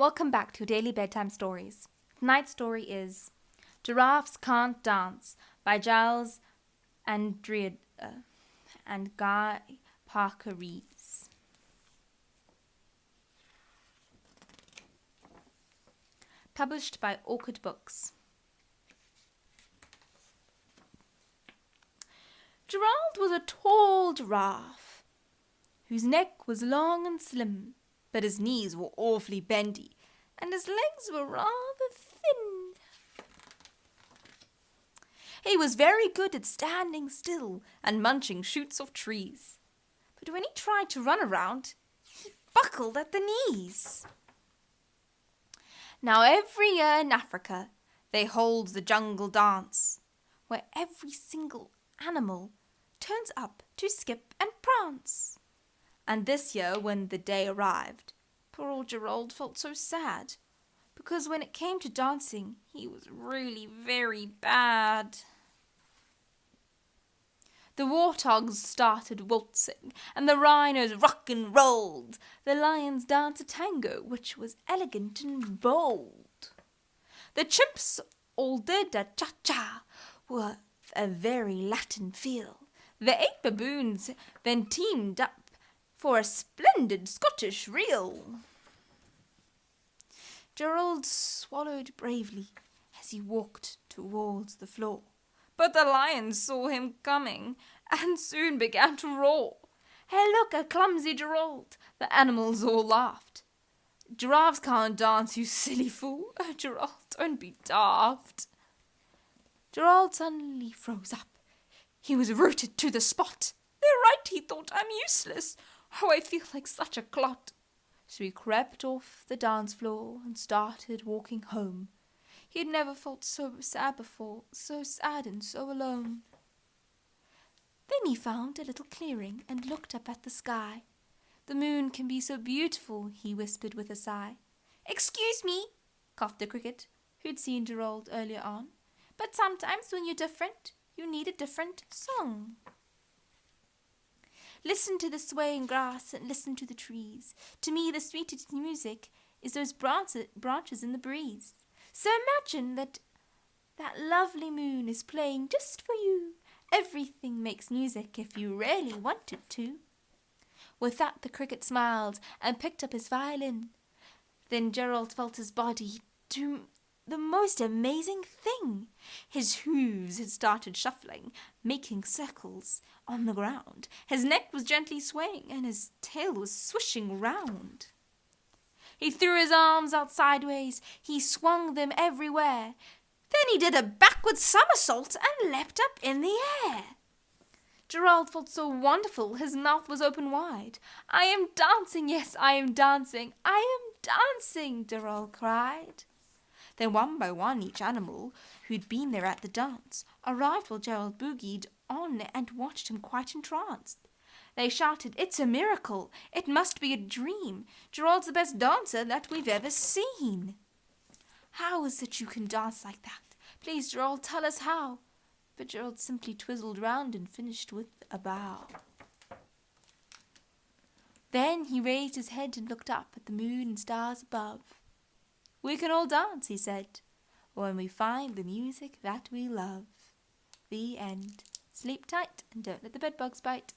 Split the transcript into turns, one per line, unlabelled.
Welcome back to Daily Bedtime Stories. Tonight's story is Giraffes Can't Dance by Giles Andrea and Guy Parker Reeves. Published by Orchid Books. Gerald was a tall giraffe whose neck was long and slim, but his knees were awfully bendy and his legs were rather thin. He was very good at standing still and munching shoots of trees, but when he tried to run around, he buckled at the knees. Now every year in Africa they hold the jungle dance, where every single animal turns up to skip and prance. And this year, when the day arrived, poor old Gerald felt so sad, because when it came to dancing, he was really very bad. The warthogs started waltzing, and the rhinos rock and rolled. The lions danced a tango, which was elegant and bold. The chimps all did a cha-cha, with a very Latin feel. The 8 baboons then teamed up for a splendid Scottish reel. Gerald swallowed bravely as he walked towards the floor, but the lions saw him coming and soon began to roar. "Hey, look, a clumsy Gerald!" The animals all laughed. "Giraffes can't dance, you silly fool. Oh, Gerald, don't be daft." Gerald suddenly froze up. He was rooted to the spot. "They're right," he thought. "I'm useless. Oh, I feel like such a clot." So he crept off the dance floor and started walking home. He had never felt so sad before, so sad and so alone. Then he found a little clearing and looked up at the sky. "The moon can be so beautiful," he whispered with a sigh. "Excuse me," coughed the cricket, who'd seen Gerald earlier on, "but sometimes when you're different, you need a different song. Listen to the swaying grass and listen to the trees. To me the sweetest music is those branches in the breeze. So imagine that lovely moon is playing just for you. Everything makes music if you really want it to." With that the cricket smiled and picked up his violin. Then Gerald felt his body do the most amazing thing. His hooves had started shuffling, making circles on the ground. His neck was gently swaying, and his tail was swishing round. He threw his arms out sideways. He swung them everywhere. Then he did a backward somersault and leapt up in the air. Gerald felt so wonderful, his mouth was open wide. "I am dancing, yes, I am dancing, I am dancing," Gerald cried. Then one by one each animal who'd been there at the dance arrived while Gerald boogied on and watched him quite entranced. They shouted, "It's a miracle! It must be a dream! Gerald's the best dancer that we've ever seen!" "How is it you can dance like that? Please, Gerald, tell us how." But Gerald simply twizzled round and finished with a bow. Then he raised his head and looked up at the moon and stars above. "We can all dance," he said, "when we find the music that we love." The end. Sleep tight and don't let the bedbugs bite.